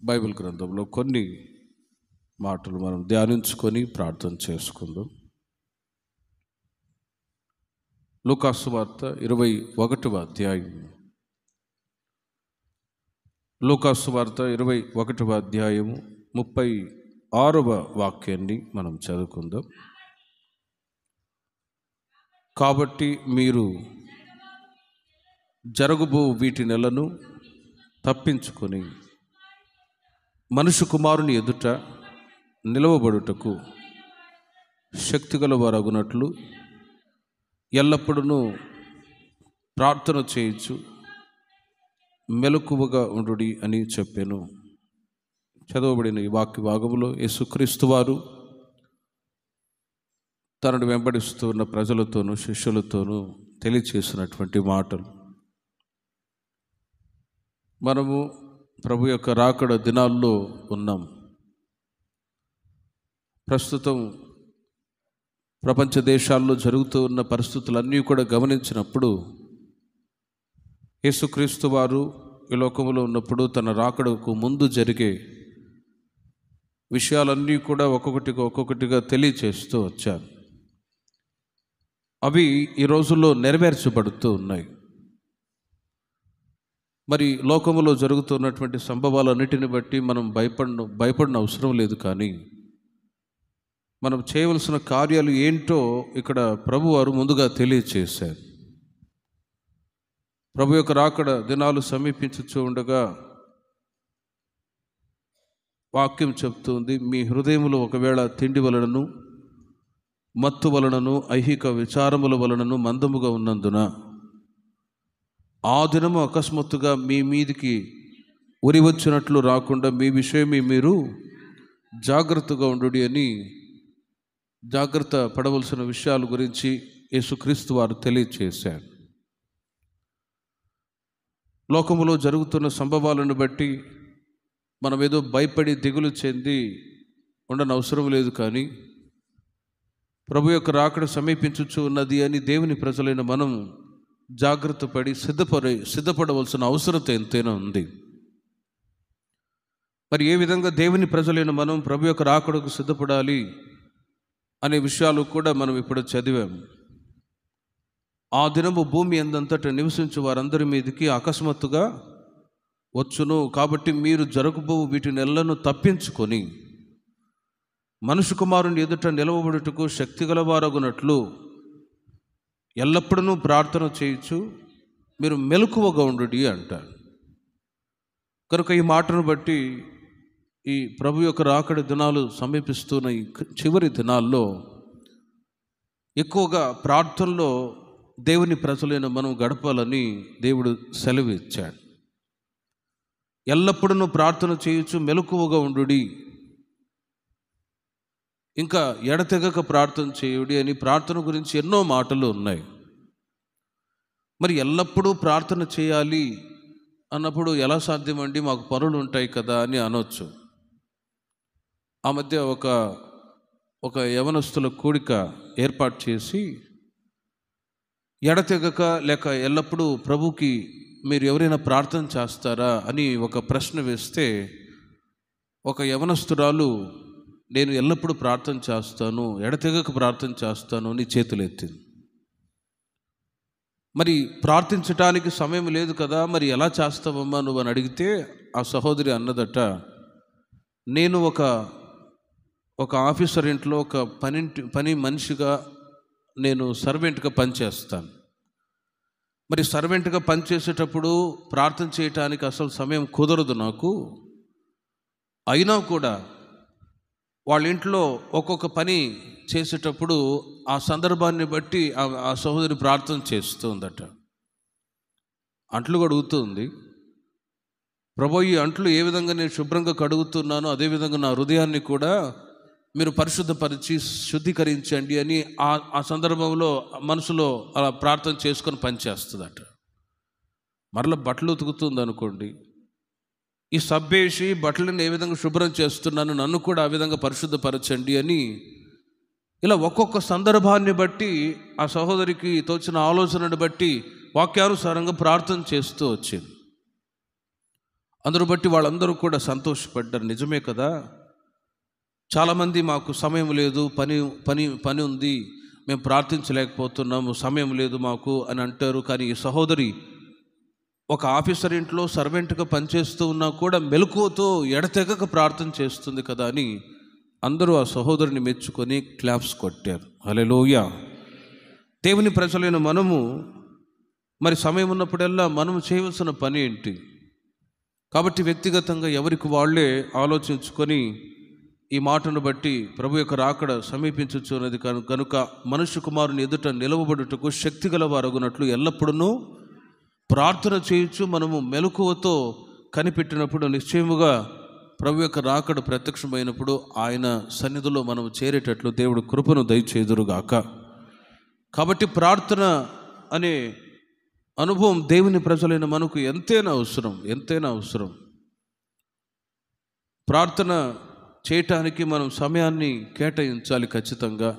Bible గ్రంథంలో కొన్ని మాటలు మనం ధ్యానించుకొని ప్రార్థన చేసుకుందాం. లూకాసు సువార్త 21వ అధ్యాయం. లూకాసు సువార్త 21వ అధ్యాయము 36వ వాక్యాన్ని మనం చదువుకుందాం. కాబట్టి మీరు జరగబో వీటి నెలను తప్పించుకొని మనుష్య కుమారుని ఎదుట నిలవబడుటకు శక్తిగల వారగునట్లు ఎల్లప్పుడూ ప్రార్థన చేయొచ్చు, మెలకువగా ఉండుడి అని చెప్పాను. చదవబడిన ఈ వాక్య భాగంలో యేసుక్రీస్తు వారు తనను వెంబడిస్తున్న ప్రజలతోనూ శిష్యులతోనూ తెలియచేసినటువంటి మాటలు. మనము ప్రభు యొక్క రాకడ దినాల్లో ఉన్నాం. ప్రస్తుతం ప్రపంచ దేశాల్లో జరుగుతూ ఉన్న పరిస్థితులన్నీ కూడా గమనించినప్పుడు యేసుక్రీస్తు వారు ఈ లోకంలో ఉన్నప్పుడు తన రాకడకు ముందు జరిగే విషయాలన్నీ కూడా ఒక్కొక్కటిగా తెలియచేస్తూ వచ్చారు. అవి ఈ రోజుల్లో నెరవేర్చబడుతూ ఉన్నాయి. మరి లోకములో జరుగుతున్నటువంటి సంభవాలన్నిటిని బట్టి మనం భయపడిన అవసరం లేదు. కానీ మనం చేయవలసిన కార్యాలు ఏంటో ఇక్కడ ప్రభు వారు ముందుగా తెలియచేశారు. ప్రభు యొక్క రాకడ దినాలు సమీపించుచూ ఉండగా వాక్యం చెప్తుంది, మీ హృదయములో ఒకవేళ తిండి వలనను మత్తు వలనను ఐహిక విచారముల వలనను మందముగా ఉన్నందున ఆ దినము అకస్మాత్తుగా మీ మీదికి ఉరి వచ్చినట్లు రాకుండా మీ విషయమే మీరు జాగ్రత్తగా ఉండుడి అని జాగ్రత్త పడవలసిన విషయాల గురించి యేసుక్రీస్తు వారు తెలియచేశారు. లోకములో జరుగుతున్న సంభవాలను బట్టి మనం ఏదో భయపడి దిగులు చెంది ఉండని అవసరం లేదు. కానీ ప్రభు యొక్క రాకడ సమీపించుచు ఉన్నది అని దేవుని ప్రజలైన మనం జాగ్రత్త పడి సిద్ధపడవలసిన అవసరత ఎంతైనా ఉంది. మరి ఏ విధంగా దేవుని ప్రజలైన మనం ప్రభు యొక్క రాకడకు సిద్ధపడాలి అనే విషయాలు కూడా మనం ఇప్పుడు చదివాము. ఆ దినము భూమి అందంతటా నివసించే వారందరి మీదకి అకస్మాత్తుగా వచ్చును. కాబట్టి మీరు జరగబో వీటి నెలలను తప్పించుకొని మనుష్య కుమారుని ఎదుట నిలవబడుటకు శక్తిగల వారగునట్లు ఎల్లప్పుడూ ప్రార్థన చేయొచ్చు, మీరు మెలకువగా ఉండుడి అంటారు. కనుక ఈ మాటను బట్టి ఈ ప్రభు యొక్క రాకడ దినాలు సమీపిస్తున్న ఈ చివరి దినాల్లో ఎక్కువగా ప్రార్థనలో దేవుని ప్రజలైన మనం గడపాలని దేవుడు సెలవు ఇచ్చాడు. ఎల్లప్పుడూ ప్రార్థన చేయొచ్చు, మెలకువగా ఉండుడి, ఇంకా ఎడతెగక ప్రార్థన చేయుడి అని ప్రార్థన గురించి ఎన్నో మాటలు ఉన్నాయి. మరి ఎల్లప్పుడూ ప్రార్థన చేయాలి అన్నప్పుడు ఎలా సాధ్యమండి, మాకు పనులు ఉంటాయి కదా అని అనొచ్చు. ఆ మధ్య ఒక యవనస్తుల కూడిక ఏర్పాటు చేసి ఎడతెగక లేక ఎల్లప్పుడూ ప్రభుకి మీరు ఎవరైనా ప్రార్థన చేస్తారా అని ఒక ప్రశ్న వేస్తే ఒక యవనస్తురాలు, నేను ఎల్లప్పుడూ ప్రార్థన చేస్తాను, ఎడతెగక ప్రార్థన చేస్తాను అని చేతులు ఎత్తింది. మరి ప్రార్థించటానికి సమయం లేదు కదా, మరి ఎలా చేస్తావమ్మా నువ్వు అని అడిగితే ఆ సహోదరి అన్నదట, నేను ఒక ఆఫీసర్ ఇంట్లో ఒక పని మనిషిగా నేను సర్వెంట్గా పనిచేస్తాను. మరి సర్వెంట్గా పనిచేసేటప్పుడు ప్రార్థన చేయటానికి అసలు సమయం కుదరదు నాకు. అయినా కూడా వాళ్ళ ఇంట్లో ఒక్కొక్క పని చేసేటప్పుడు ఆ సందర్భాన్ని బట్టి ఆ సహోదరి ప్రార్థన చేస్తుందట. అంట్లు కడుగుతుంది. ప్రభు, ఈ అంట్లు ఏ విధంగా నేను శుభ్రంగా కడుగుతున్నానో అదేవిధంగా నా హృదయాన్ని కూడా మీరు పరిశుద్ధపరిచి శుద్ధీకరించండి అని ఆ సందర్భంలో మనసులో అలా ప్రార్థన చేసుకొని పనిచేస్తుందట. మరలా బట్టలు ఉతుకుతుంది అనుకోండి, ఈ సబ్బేసి బట్టలను ఏ విధంగా శుభ్రం చేస్తున్నాను, నన్ను కూడా ఆ విధంగా పరిశుద్ధపరచండి అని ఇలా ఒక్కొక్క సందర్భాన్ని బట్టి ఆ సహోదరికి తోచిన ఆలోచనను బట్టి వాక్యానుసారంగా ప్రార్థన చేస్తూ వచ్చింది. అందరూ బట్టి వాళ్ళందరూ కూడా సంతోషపడ్డారు. నిజమే కదా, చాలామంది మాకు సమయం లేదు, పని పని పని ఉంది, మేము ప్రార్థించలేకపోతున్నాము, సమయం లేదు మాకు అని అంటారు. కానీ ఈ సహోదరి ఒక ఆఫీసర్ ఇంట్లో సర్వెంట్గా పనిచేస్తూ ఉన్నా కూడా మెలకువతో ఎడతెగక ప్రార్థన చేస్తుంది కదా అని అందరూ ఆ సహోదరిని మెచ్చుకొని క్లాప్స్ కొట్టారు. హల్లెలూయా. దేవుని ప్రజలైన మనము మరి సమయం ఉన్నప్పుడల్లా మనము చేయవలసిన పని ఏంటి? కాబట్టి వ్యక్తిగతంగా ఎవరికి వాళ్ళే ఆలోచించుకొని ఈ మాటను బట్టి ప్రభు యొక్క రాకడ సమీపించుచున్నది కనుక మనుష్య కుమారుని ఎదుట నిలవబడుటకు శక్తి గల వారగునట్లు ఎల్లప్పుడూ ప్రార్థన చేయొచ్చు. మనము మెలకువతో కనిపెట్టినప్పుడు నిశ్చయముగా ప్రభు యొక్క రాకడ ప్రత్యక్షమైనప్పుడు ఆయన సన్నిధిలో మనం చేరేటట్లు దేవుడు కృపను దయచేదురుగాక. కాబట్టి ప్రార్థన అనే అనుభవం దేవుని ప్రజలైన మనకు ఎంతైనా అవసరం. ప్రార్థన చేయటానికి మనం సమయాన్ని కేటాయించాలి ఖచ్చితంగా.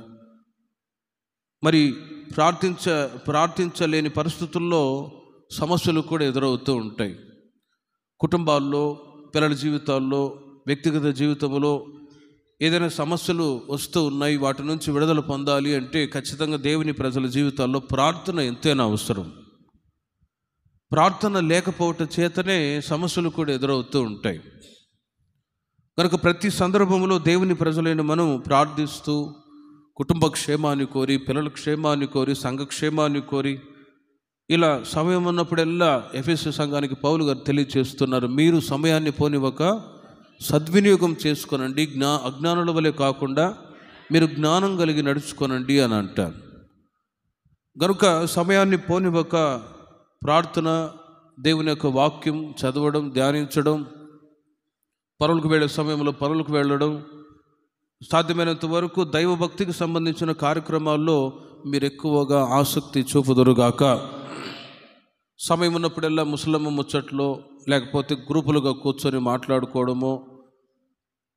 మరి ప్రార్థించలేని పరిస్థితుల్లో సమస్యలు కూడా ఎదురవుతూ ఉంటాయి. కుటుంబాల్లో, పిల్లల జీవితాల్లో, వ్యక్తిగత జీవితంలో ఏదైనా సమస్యలు వస్తూ ఉన్నాయి. వాటి నుంచి విడుదల పొందాలి అంటే ఖచ్చితంగా దేవుని ప్రజల జీవితాల్లో ప్రార్థన ఎంతైనా అవసరం. ప్రార్థన లేకపోవటం చేతనే సమస్యలు కూడా ఎదురవుతూ ఉంటాయి. కనుక ప్రతి సందర్భంలో దేవుని ప్రజలైన మనం ప్రార్థిస్తూ కుటుంబ క్షేమాన్ని కోరి, పిల్లల క్షేమాన్ని కోరి, సంఘ క్షేమాన్ని కోరి ఇలా సమయం ఉన్నప్పుడల్లా ఎఫెసు సంఘానికి పౌలు గారు తెలియజేస్తున్నారు, మీరు సమయాన్ని పోనివ్వక సద్వినియోగం చేసుకోనండి, అజ్ఞానుల వలె కాకుండా మీరు జ్ఞానం కలిగి నడుచుకోనండి అని అంటారు. కనుక సమయాన్ని పోనివ్వక ప్రార్థన, దేవుని యొక్క వాక్యం చదవడం, ధ్యానించడం, పరులకు వెళ్ళే సమయంలో పరులకు వెళ్ళడం, సాధ్యమైనంత వరకు దైవభక్తికి సంబంధించిన కార్యక్రమాల్లో మీరు ఎక్కువగా ఆసక్తి చూపుదురుగాక. సమయం ఉన్నప్పుడల్లా ముసలమ్మ ముచ్చట్లో లేకపోతే గ్రూపులుగా కూర్చొని మాట్లాడుకోవడము,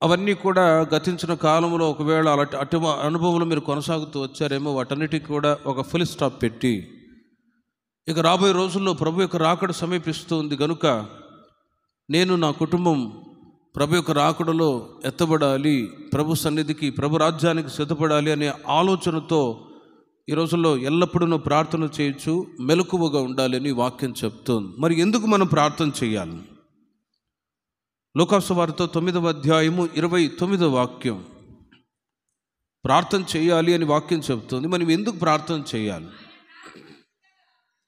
అవన్నీ కూడా గతించిన కాలంలో ఒకవేళ అటు అనుభవంలో మీరు కొనసాగుతూ వచ్చారేమో, వాటన్నిటికీ కూడా ఒక ఫుల్ స్టాప్ పెట్టి ఇక రాబోయే రోజుల్లో ప్రభు యొక్క రాకడ సమీపిస్తూ ఉంది కనుక నేను నా కుటుంబం ప్రభు యొక్క రాకడలో ఎత్తబడాలి, ప్రభు సన్నిధికి, ప్రభు రాజ్యానికి సిద్ధపడాలి అనే ఆలోచనతో ఈ రోజుల్లో ఎల్లప్పుడూ ప్రార్థన చేయొచ్చు, మెలకువగా ఉండాలి అని వాక్యం చెప్తుంది. మరి ఎందుకు మనం ప్రార్థన చేయాలి? లూకా సువార్త 9వ అధ్యాయము 29వ వాక్యం ప్రార్థన చేయాలి అని వాక్యం చెప్తుంది. మనం ఎందుకు ప్రార్థన చేయాలి?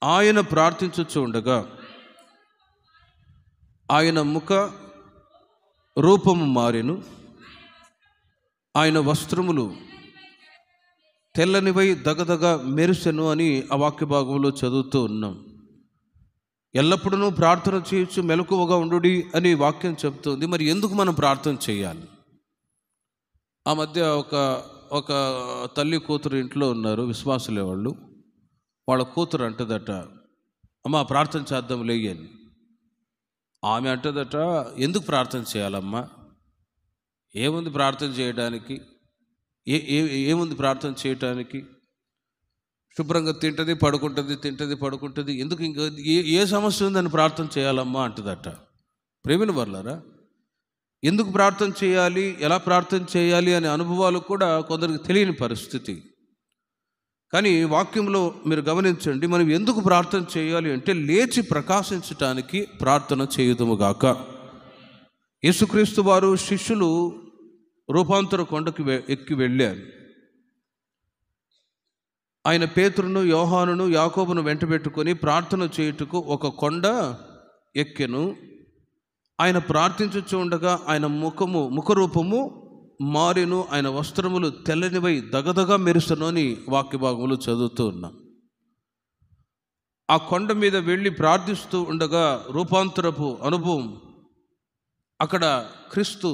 ఆయన ప్రార్థించుచు ఉండగా ఆయన ముఖ రూపము మారెను, ఆయన వస్త్రములు తెల్లనివై దగదగ మెరిసెను అని ఆ వాక్య భాగంలో చదువుతూ ఉన్నాం. ఎల్లప్పుడూ ప్రార్థన చేయొచ్చు, మెలకువగా ఉండుడి అని వాక్యం చెప్తుంది. మరి ఎందుకు మనం ప్రార్థన చేయాలి? ఆ మధ్య ఒక తల్లి కూతురు ఇంట్లో ఉన్నారు, విశ్వాసులే వాళ్ళు. వాళ్ళ కూతురు అంటదట, అమ్మ ప్రార్థన చేద్దాం లేయని. ఆమె అంటదట, ఎందుకు ప్రార్థన చేయాలమ్మా? ఏముంది ప్రార్థన చేయడానికి? ఏముంది ప్రార్థన చేయటానికి? శుభ్రంగా తింటుంది పడుకుంటుంది, ఎందుకు ఇంకా ఏ సమస్య ఉందని ప్రార్థన చేయాలమ్మా అంటదట. ప్రేమిన వర్లారా, ఎందుకు ప్రార్థన చేయాలి, ఎలా ప్రార్థన చేయాలి అనే అనుభవాలు కూడా కొందరికి తెలియని పరిస్థితి. కానీ వాక్యంలో మీరు గమనించండి, మనం ఎందుకు ప్రార్థన చేయాలి అంటే లేచి ప్రకాశించటానికి ప్రార్థన చేయుదుముగాక. యేసుక్రీస్తు వారు శిష్యులు రూపాంతర కొండకు ఎక్కి వెళ్ళారు. ఆయన పేతురును, యోహానును, యాకోబును వెంటబెట్టుకొని ప్రార్థన చేయుటకు ఒక కొండ ఎక్కెను. ఆయన ప్రార్థించుచు ఉండగా ఆయన ముఖరూపము మారెను, ఆయన వస్త్రములు తెల్లనివై దగదగా మెరుసను అని వాక్య భాగములు చదువుతూ ఉన్నాం. ఆ కొండ మీద వెళ్ళి ప్రార్థిస్తూ ఉండగా రూపాంతరపు అనుభవం అక్కడ క్రీస్తు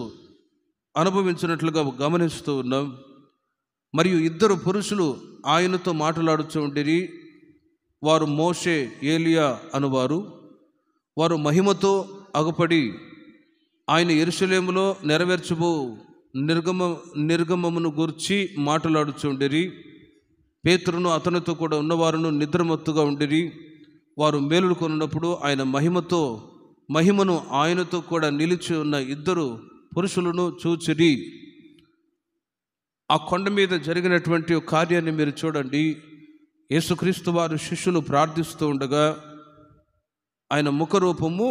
అనుభవించినట్లుగా గమనిస్తూ ఉన్నాం. మరియు ఇద్దరు పురుషులు ఆయనతో మాట్లాడుతూ ఉండిరి. వారు మోషే, ఏలియా అనువారు. వారు మహిమతో అగుపడి ఆయన యెరూషలేములో నెరవేర్చబో నిర్గమమును గూర్చి మాట్లాడుచుండిరి. పేతురును అతనితో కూడా ఉన్నవారును నిద్రమత్తుగా ఉండిరి. వారు మేలుకొనున్నప్పుడు ఆయన మహిమతో మహిమను ఆయనతో కూడా నిలిచి ఉన్న ఇద్దరు పురుషులను చూచిరి. ఆ కొండ మీద జరిగినటువంటి కార్యాన్ని మీరు చూడండి. యేసుక్రీస్తు వారు శిష్యులు ప్రార్థిస్తూ ఉండగా ఆయన ముఖరూపము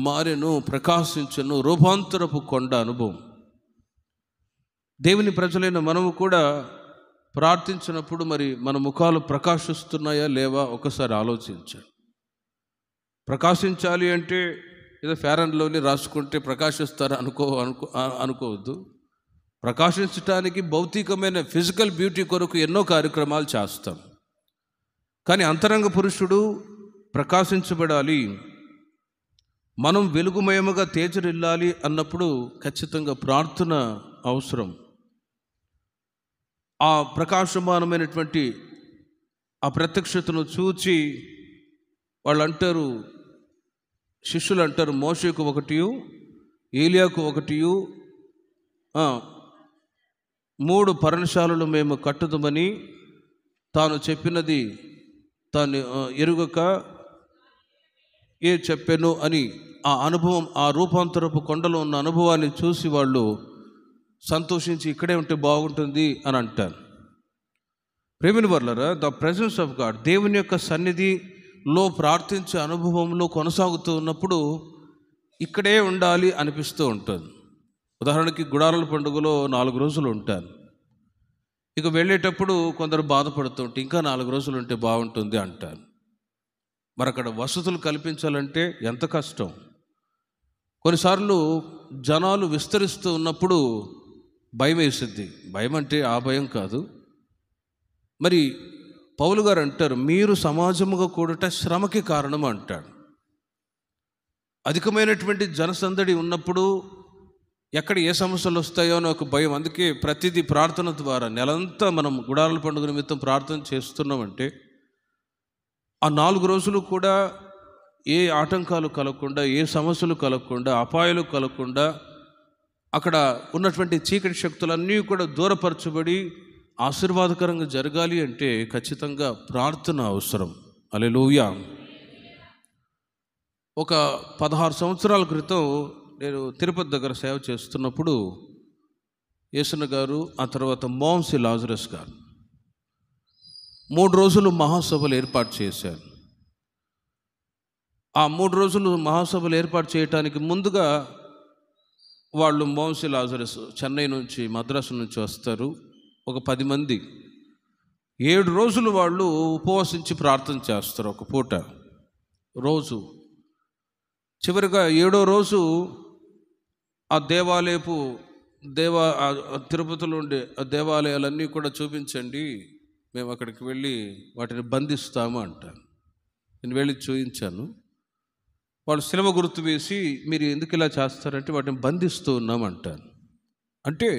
మారెను, ప్రకాశించెను. రూపాంతరపు కొండ అనుభవం. దేవుని ప్రజలైన మనము కూడా ప్రార్థించినప్పుడు మరి మన ముఖాలు ప్రకాశిస్తున్నాయా లేవా ఒకసారి ఆలోచించండి. ప్రకాశించాలి అంటే ఏదో ఫెయిర్ అండ్ లవ్లీ రాసుకుంటే ప్రకాశిస్తారా అనుకోవద్దు. ప్రకాశించడానికి భౌతికమైన ఫిజికల్ బ్యూటీ కొరకు ఎన్నో కార్యక్రమాలు చేస్తాం. కానీ అంతరంగ పురుషుడు ప్రకాశించబడాలి, మనం వెలుగుమయముగా తేజరిల్లాలి అన్నప్పుడు ఖచ్చితంగా ప్రార్థన అవసరం. ఆ ప్రకాశమానమైనటువంటి ఆ ప్రత్యక్షతను చూచి వాళ్ళు అంటారు, శిష్యులు అంటారు, మోషేకు ఒకటియు ఏలియాకు ఒకటియు 3 పర్ణశాలలు మేము కట్టుదమని తాను చెప్పినది తాను ఎరుగక ఏ చెప్పాను అని ఆ అనుభవం, ఆ రూపాంతరపు కొండలో ఉన్న అనుభవాన్ని చూసి వాళ్ళు సంతోషించి ఇక్కడే ఉంటే బాగుంటుంది అని అంటారు. ప్రేమిని వర్లరా, ద ప్రెజెన్స్ ఆఫ్ గాడ్, దేవుని యొక్క సన్నిధిలో ప్రార్థించే అనుభవంలో కొనసాగుతూ ఉన్నప్పుడు ఇక్కడే ఉండాలి అనిపిస్తూ ఉంటుంది. ఉదాహరణకి గుడారాల పండుగలో 4 రోజులు ఉంటాను. ఇక వెళ్ళేటప్పుడు కొందరు బాధపడుతుంటే ఇంకా 4 రోజులు ఉంటే బాగుంటుంది అంటారు. మరి అక్కడ వసతులు కల్పించాలంటే ఎంత కష్టం. కొన్నిసార్లు జనాలు విస్తరిస్తూ ఉన్నప్పుడు భయం వేసిద్ది. భయం అంటే ఆ భయం కాదు. మరి పౌలు గారు అంటారు, మీరు సమాజముగా కూడట శ్రమకి కారణం అంటాడు. అధికమైనటువంటి జనసందడి ఉన్నప్పుడు ఎక్కడ ఏ సమస్యలు వస్తాయో అని ఒక భయం. అందుకే ప్రతిదీ ప్రార్థన ద్వారా నెలంతా మనం గుడారాల పండుగ నిమిత్తం ప్రార్థన చేస్తున్నామంటే ఆ 4 రోజులు కూడా ఏ ఆటంకాలు కలగకుండా, ఏ సమస్యలు కలగకుండా, అపాయాలు కలగకుండా అక్కడ ఉన్నటువంటి చీకటి శక్తులన్నీ కూడా దూరపరచబడి ఆశీర్వాదకరంగా జరగాలి అంటే ఖచ్చితంగా ప్రార్థన అవసరం. హల్లెలూయా. ఒక 16 సంవత్సరాల క్రితం నేను తిరుపతి దగ్గర సేవ చేస్తున్నప్పుడు యేసన్న గారు, ఆ తర్వాత మోంసి లాజరస్ గారు 3 రోజులు మహాసభలు ఏర్పాటు చేశారు. ఆ 3 రోజులు మహాసభలు ఏర్పాటు చేయడానికి ముందుగా వాళ్ళు మోంసి లాజరస్ చెన్నై నుంచి, మద్రాసు నుంచి వస్తారు. ఒక 10 మంది 7 రోజులు వాళ్ళు ఉపవాసించి ప్రార్థన చేస్తారు ఒక పూట రోజు. చివరిగా 7వ రోజు ఆ తిరుపతిలో ఉండే ఆ దేవాలయాలన్నీ కూడా చూపించండి, మేము అక్కడికి వెళ్ళి వాటిని బంధిస్తాము అంటారు. నేను వెళ్ళి చూపించాను. వాళ్ళు శిలువ గుర్తు వేసి మీరు ఎందుకు ఇలా చేస్తారంటే వాటిని బంధిస్తూ ఉన్నామంటారు. అంటే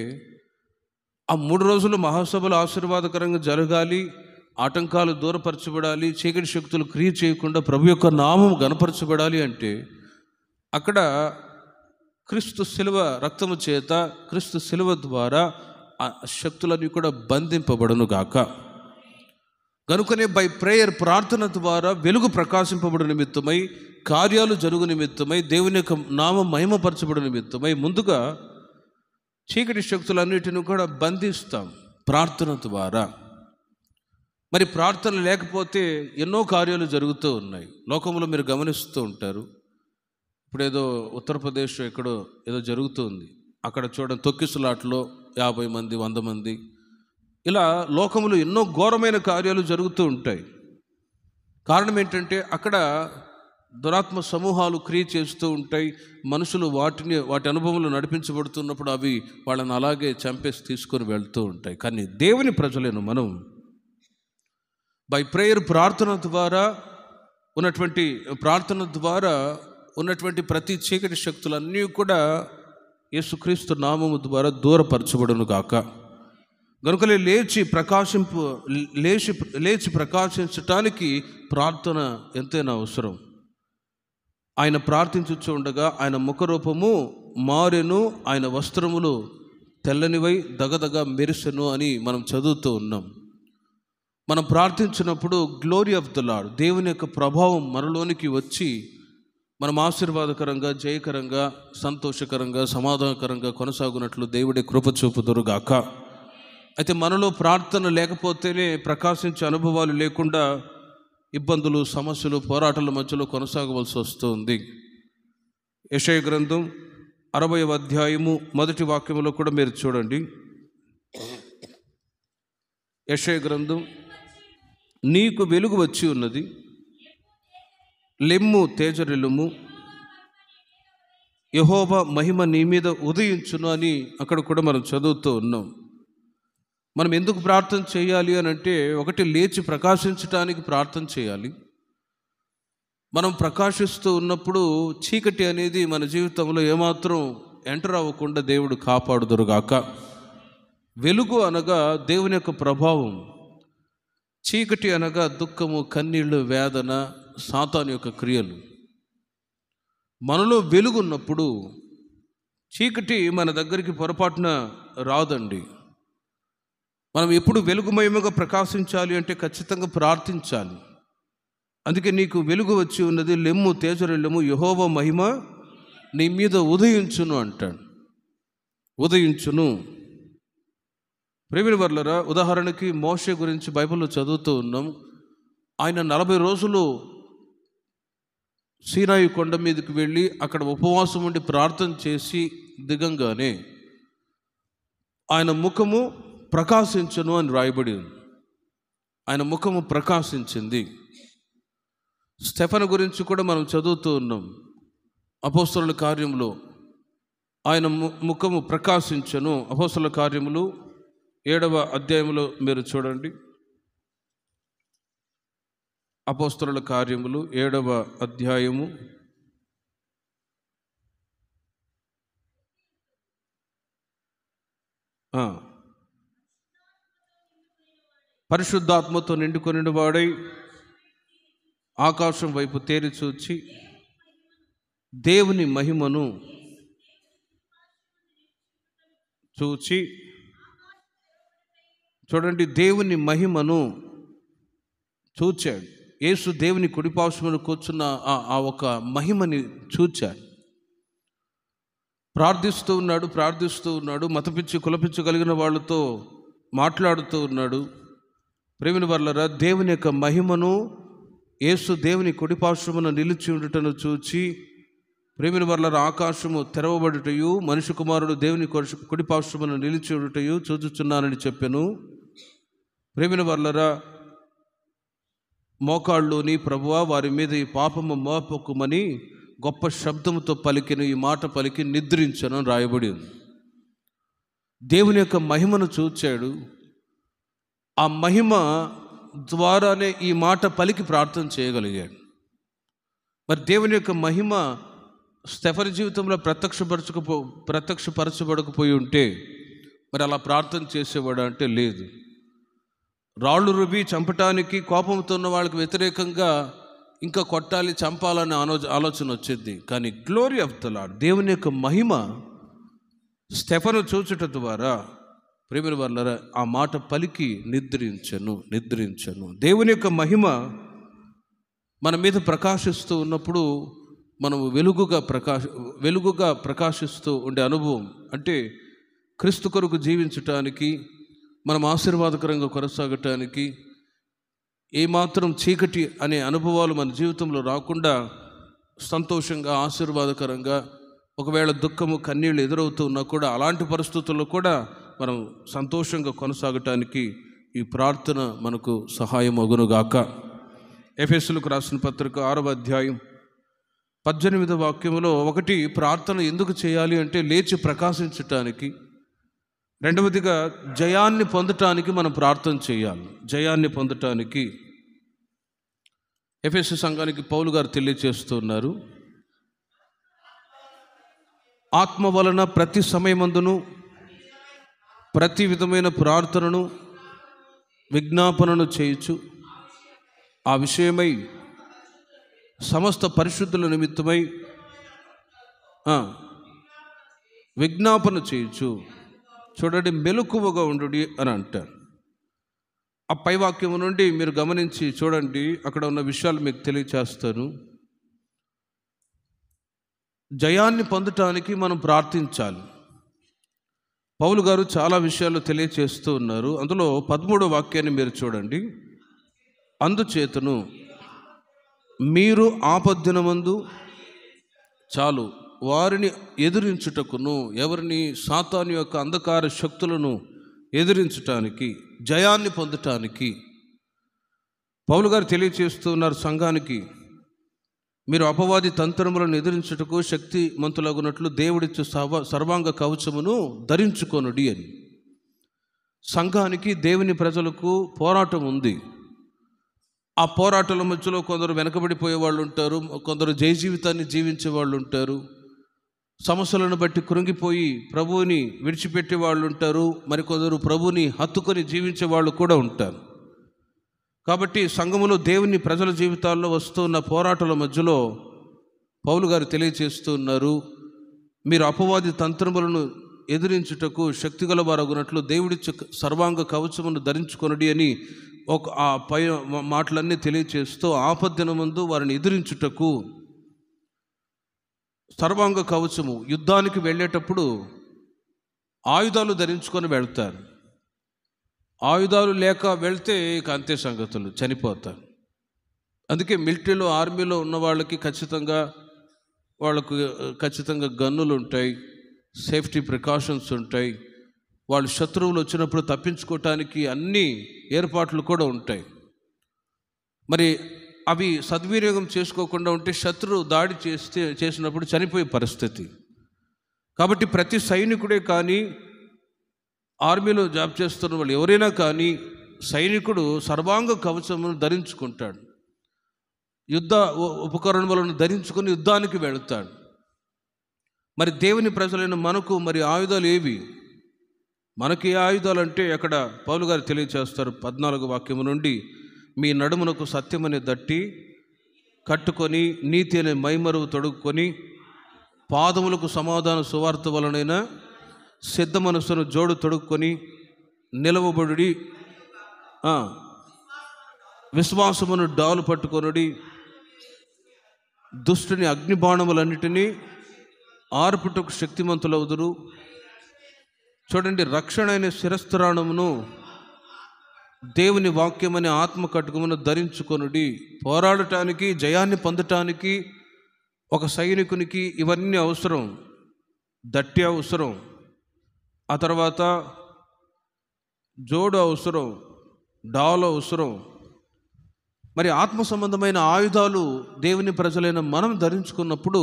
ఆ 3 రోజులు మహాసభలు ఆశీర్వాదకరంగా జరగాలి, ఆటంకాలు దూరపరచబడాలి, చీకటి శక్తులు క్రియ చేయకుండా ప్రభు యొక్క నామం గణపరచబడాలి అంటే అక్కడ క్రీస్తు శిలువ రక్తము చేత, క్రీస్తు శిలువ ద్వారా ఆ శక్తులన్నీ కూడా బంధింపబడును గాక. కనుకనే బై ప్రేయర్, ప్రార్థన ద్వారా వెలుగు ప్రకాశింపబడు నిమిత్తమై, కార్యాలు జరుగు నిమిత్తమై, దేవుని యొక్క నామం మహిమపరచబడు నిమిత్తమై ముందుగా చీకటి శక్తులన్నిటిని కూడా బంధిస్తాం ప్రార్థన ద్వారా. మరి ప్రార్థన లేకపోతే ఎన్నో కార్యాలు జరుగుతూ ఉన్నాయి. లోకంలో మీరు గమనిస్తూ ఉంటారు. ఇప్పుడు ఏదో ఉత్తరప్రదేశ్ ఎక్కడో ఏదో జరుగుతుంది, అక్కడ చూడండి తొక్కిసలాట్లో 50 మంది 100 మంది, ఇలా లోకములో ఎన్నో ఘోరమైన కార్యాలు జరుగుతూ ఉంటాయి. కారణం ఏంటంటే అక్కడ దురాత్మ సమూహాలు క్రియ చేస్తూ ఉంటాయి. మనుషులు వాటి అనుభవంలో నడిపించబడుతున్నప్పుడు అవి వాళ్ళని అలాగే చంపేసి తీసుకొని వెళ్తూ ఉంటాయి. కానీ దేవుని ప్రజలను మనం బై ప్రేయర్, ప్రార్థన ద్వారా ఉన్నటువంటి ప్రతి చీకటి శక్తులన్నీ కూడా యేసుక్రీస్తు నామము ద్వారా దూరపరచబడును గాక. గనుకలే లేచి ప్రకాశించటానికి ప్రార్థన ఎంతైనా అవసరం. ఆయన ప్రార్థించుచూ ఉండగా ఆయన ముఖరూపము మారెను, ఆయన వస్త్రములు తెల్లనివై దగదగ మెరిసెను అని మనం చదువుతూ ఉన్నాం. మనం ప్రార్థించినప్పుడు గ్లోరీ ఆఫ్ ద లార్డ్, దేవుని యొక్క ప్రభావం మనలోనికి వచ్చి మనం ఆశీర్వాదకరంగా, జయకరంగా, సంతోషకరంగా, సమాధానకరంగా కొనసాగునట్లు దేవుడి కృప చూపుదురుగాక. అయితే మనలో ప్రార్థన లేకపోతేనే ప్రకాశించే అనుభవాలు లేకుండా ఇబ్బందులు, సమస్యలు, పోరాటాల మధ్యలో కొనసాగవలసి వస్తుంది. యెషయా గ్రంథం 60వ అధ్యాయము 1వ వాక్యములో కూడా మీరు చూడండి. యెషయా గ్రంథం, నీకు వెలుగు వచ్చి ఉన్నది, లెమ్ము తేజరిల్లుము, యెహోవా మహిమ నీ మీద ఉదయించును అని అక్కడ కూడా మనం చదువుతూ ఉన్నాం. మనం ఎందుకు ప్రార్థన చేయాలి అని అంటే, ఒకటి లేచి ప్రకాశించటానికి ప్రార్థన చేయాలి. మనం ప్రకాశిస్తూ ఉన్నప్పుడు చీకటి అనేది మన జీవితంలో ఏమాత్రం ఎంటర్ అవ్వకుండా దేవుడు కాపాడుదురుగాక. వెలుగు అనగా దేవుని యొక్క ప్రభావం, చీకటి అనగా దుఃఖము, కన్నీళ్ళు, వేదన, సాతాను యొక్క క్రియలు. మనలో వెలుగు ఉన్నప్పుడు చీకటి మన దగ్గరికి పొరపాటున రాదండి. మనం ఎప్పుడు వెలుగుమయముగా ప్రకాశించాలి అంటే ఖచ్చితంగా ప్రార్థించాలి. అందుకే నీకు వెలుగు వచ్చి ఉన్నది, లెమ్ము తేజరిల్లము, యెహోవా మహిమ నీ మీద ఉదయించును అంటాడు. ఉదయించును. ప్రియమైన వర్లరా, ఉదాహరణకి మోషే గురించి బైబిల్లో చదువుతూ ఉన్నాం. ఆయన 40 రోజులు సీనాయి కొండ మీదకి వెళ్ళి అక్కడ ఉపవాసం ఉండి ప్రార్థన చేసి దిగంగానే ఆయన ముఖము ప్రకాశించును అని రాయబడి ఉంది. ఆయన ముఖము ప్రకాశించింది. స్టెఫను గురించి కూడా మనం చదువుతూ ఉన్నాం. అపోస్తలుల కార్యములో ఆయన ముఖము ప్రకాశించును. అపోస్తలుల కార్యములు 7వ అధ్యాయంలో మీరు చూడండి. అపోస్తలుల కార్యములు 7వ అధ్యాయము పరిశుద్ధాత్మతో నిండుకొని వాడై ఆకాశం వైపు తేరి చూచి దేవుని మహిమను చూచి, చూడండి, దేవుని మహిమను చూచాడు. యేసు దేవుని కుడిపార్శ్వమున కూర్చున్న ఆ ఒక మహిమని చూచాడు. ప్రార్థిస్తూ ఉన్నాడు. మతపిచ్చి, కులపిచ్చి కలిగిన వాళ్ళతో మాట్లాడుతూ ఉన్నాడు. ప్రేమిన వర్లరా, దేవుని యొక్క మహిమను, యేసు దేవుని కుడిపార్శ్వమున నిలిచి ఉండుటను చూచి, ప్రేమిన వర్లరా, ఆకాశము తెరవబడుటయు మనుష్య కుమారుడు దేవుని కుడిపార్శ్వమున నిలిచి ఉండుటయు చూచుచున్నానని చెప్పెను. ప్రేమిన వర్లరా, మోకాళ్ళుని, ప్రభువా వారి మీద ఈ పాపము మోపకుమని గొప్ప శబ్దముతో పలికిన ఈ మాట పలికి నిద్రించను రాయబడి ఉంది. దేవుని యొక్క మహిమను చూచాడు. ఆ మహిమ ద్వారానే ఈ మాట పలికి ప్రార్థన చేయగలిగాడు. మరి దేవుని యొక్క మహిమ స్టెఫను జీవితంలో ప్రత్యక్షపరచబడకపోయి ఉంటే మరి అలా ప్రార్థన చేసేవాడు అంటే లేదు. రాళ్ళు రుబి చంపటానికి కోపంతో ఉన్న వాళ్ళకి వ్యతిరేకంగా ఇంకా కొట్టాలి, చంపాలనే ఆలోచన వచ్చింది. కానీ గ్లోరీ ఆఫ్ ద లార్డ్, దేవుని యొక్క మహిమ స్టెఫను చూచుట ద్వారా ప్రేమిన వర్లరా ఆ మాట పలికి నిద్రించను. దేవుని యొక్క మహిమ మన మీద ప్రకాశిస్తూ ఉన్నప్పుడు మనం వెలుగుగా ప్రకాశిస్తూ ఉండే అనుభవం అంటే క్రీస్తు కొరకు జీవించటానికి, మనం ఆశీర్వాదకరంగా కొనసాగటానికి, ఏమాత్రం చీకటి అనే అనుభవాలు మన జీవితంలో రాకుండా సంతోషంగా, ఆశీర్వాదకరంగా, ఒకవేళ దుఃఖము, కన్నీళ్ళు ఎదురవుతూ ఉన్నా కూడా అలాంటి పరిస్థితుల్లో కూడా మనం సంతోషంగా కొనసాగటానికి ఈ ప్రార్థన మనకు సహాయం అగునుగాక. ఎఫెసీయులకు రాసిన పత్రిక 6వ అధ్యాయం 18వ వాక్యములో, ఒకటి, ప్రార్థన ఎందుకు చేయాలి అంటే లేచి ప్రకాశించటానికి. రెండవదిగా జయాన్ని పొందటానికి మనం ప్రార్థన చేయాలి. జయాన్ని పొందటానికి ఎఫెసు సంఘానికి పౌలు గారు తెలియజేస్తున్నారు. ఆత్మ వలన ప్రతి సమయమందును ప్రతి విధమైన ప్రార్థనను విజ్ఞాపనను చేయుచు ఆ విషయమై సమస్త పరిశుద్ధుల నిమిత్తమై విజ్ఞాపన చేయుచు, చూడండి, మెలకువగా ఉండుడి అని అంటారు. ఆ పై వాక్యము నుండి మీరు గమనించి చూడండి, అక్కడ ఉన్న విషయాలు మీకు తెలియచేస్తాను. జయాన్ని పొందటానికి మనం ప్రార్థించాలి. పౌలు గారు చాలా విషయాలు తెలియచేస్తూ ఉన్నారు. అందులో 13వ వాక్యాన్ని మీరు చూడండి. అందుచేతను మీరు ఆపద్దినమందు చాలు వారిని ఎదిరించుటకును, ఎవరిని? సాతాను యొక్క అంధకార శక్తులను ఎదిరించటానికి, జయాన్ని పొందటానికి పౌలు గారు తెలియచేస్తూ ఉన్నారు సంఘానికి. మీరు అపవాది తంత్రములను ఎదిరించుటకు శక్తిమంతులగునట్లు దేవుడిచ్చు సర్వాంగ కవచమును ధరించుకొనుడి అని. సంఘానికి, దేవుని ప్రజలకు పోరాటం ఉంది. ఆ పోరాటాల మధ్యలో కొందరు వెనకబడిపోయే వాళ్ళు ఉంటారు, కొందరు జయ జీవితాన్ని జీవించే వాళ్ళు ఉంటారు, సమస్యలను బట్టి కృంగిపోయి ప్రభువుని విడిచిపెట్టే వాళ్ళు ఉంటారు, మరికొందరు ప్రభువుని హత్తుకొని జీవించే వాళ్ళు కూడా ఉంటారు. కాబట్టి సంఘములో దేవుని ప్రజల జీవితాల్లో వస్తున్న పోరాటాల మధ్యలో పౌలు గారు తెలియచేస్తూ ఉన్నారు, మీరు అపవాది తంత్రములను ఎదిరించుటకు శక్తిగల వారగునట్లు దేవుడిచ్చే సర్వాంగ కవచమును ధరించుకొనుడి అని ఆ పై మాటలన్నీ తెలియచేస్తూ, ఆపద్దినమందు వారిని ఎదిరించుటకు సర్వాంగ కవచము, యుద్ధానికి వెళ్ళేటప్పుడు ఆయుధాలు ధరించుకొని వెళ్తారు. ఆయుధాలు లేక వెళ్తే ఇక అంతే సంగతులు, చనిపోతారు. అందుకే మిలిటరీలో, ఆర్మీలో ఉన్న వాళ్ళకి ఖచ్చితంగా గన్నులు ఉంటాయి, సేఫ్టీ ప్రికాషన్స్ ఉంటాయి. వాళ్ళు శత్రువులు వచ్చినప్పుడు తప్పించుకోవటానికి అన్ని ఏర్పాట్లు కూడా ఉంటాయి. మరి అవి సద్వినియోగం చేసుకోకుండా ఉంటే శత్రువు దాడి చేసినప్పుడు చనిపోయే పరిస్థితి. కాబట్టి ప్రతి సైనికుడే కానీ, ఆర్మీలో జాబ్ చేస్తున్న వాళ్ళు ఎవరైనా కానీ, సైనికుడు సర్వాంగ కవచమును ధరించుకుంటాడు. యుద్ధ ఉపకరణములను ధరించుకొని యుద్ధానికి వెళుతాడు. మరి దేవుని ప్రజలైన మనకు మరి ఆయుధాలు ఏవి? మనకి ఆయుధాలు అంటే అక్కడ పౌలు గారు తెలియచేస్తారు 14వ వాక్యము నుండి, మీ నడుమునకు సత్యమనే దట్టి కట్టుకొని, నీతి అనే మైమరువు తొడుక్కొని, పాదములకు సమాధాన సువార్త వలనైన సిద్ధ మనస్సును జోడు తొడుక్కొని నిలవబడుడి, విశ్వాసమును డాలు పట్టుకొనుడి, దుష్టుని అగ్నిబాణములన్నిటినీ ఆర్పుటకు శక్తిమంతులవుదురు. చూడండి, రక్షణ అయిన శిరస్త్రాణమును, దేవుని వాక్యమనే ఆత్మ కట్టుకమును ధరించుకొనుడి. పోరాడటానికి, జయాన్ని పొందటానికి ఒక సైనికునికి ఇవన్నీ అవసరం. దట్టి అవసరం, ఆ తర్వాత జోడు అవసరం, డాలు అవసరం. మరి ఆత్మ సంబంధమైన ఆయుధాలు దేవుని ప్రజలైన మనం ధరించుకున్నప్పుడు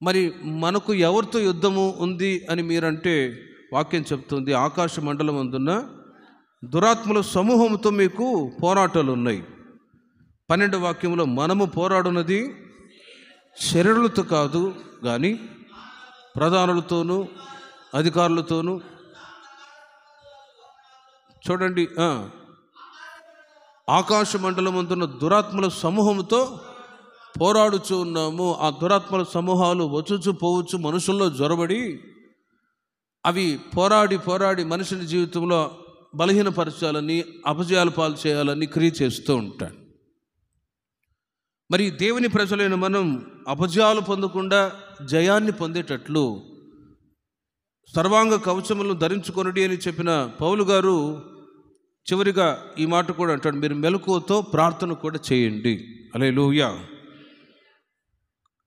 మరి మనకు ఎవరితో యుద్ధము ఉంది అని మీరంటే, వాక్యం చెప్తుంది, ఆకాశ మండలం అందున్న దురాత్మల సమూహంతో మీకు పోరాటాలు ఉన్నాయి. 12వ వాక్యంలో, మనము పోరాడున్నది శరీరులతో కాదు కానీ ప్రధానులతోనూ అధికారులతోనూ. చూడండి, ఆకాశ మండలం అందున్న దురాత్మల సమూహంతో పోరాడుచూ ఉన్నాము. ఆ దురాత్మల సమూహాలు వచ్చుచు పోవచ్చు, మనుషుల్లో జొరబడి అవి పోరాడి మనుషుని జీవితంలో బలహీనపరచాలని, అపజయాలు పాలు చేయాలని క్రియ చేస్తూ ఉంటాడు. మరి దేవుని ప్రజలైన మనం అపజయాలు పొందకుండా జయాన్ని పొందేటట్లు సర్వాంగ కవచములను ధరించుకొనుడి అని చెప్పిన పౌలు గారు చివరిగా ఈ మాట కూడా అంటాడు, మీరు మెలకువతో ప్రార్థన కూడా చేయండి. హల్లెలూయా.